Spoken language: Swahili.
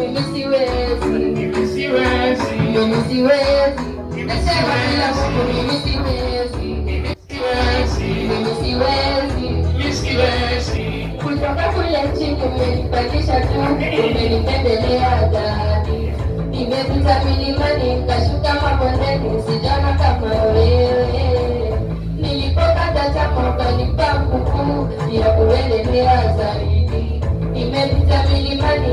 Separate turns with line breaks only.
mimi siwezi, mimi siwezi, mimi siwezi, nimesema bila Mungu mimi siwezi, mimi siwezi, mimi siwezi, mimi siwezi. Kutoka kule chini umenipandisha tu, umenipendelea ndani. Nimepita milimani nikashuka mabondeni, sijaona kama wewe. Nilipokata tamaa ukanipa nguvu ya kuendelea zaidi. Nimepita milimani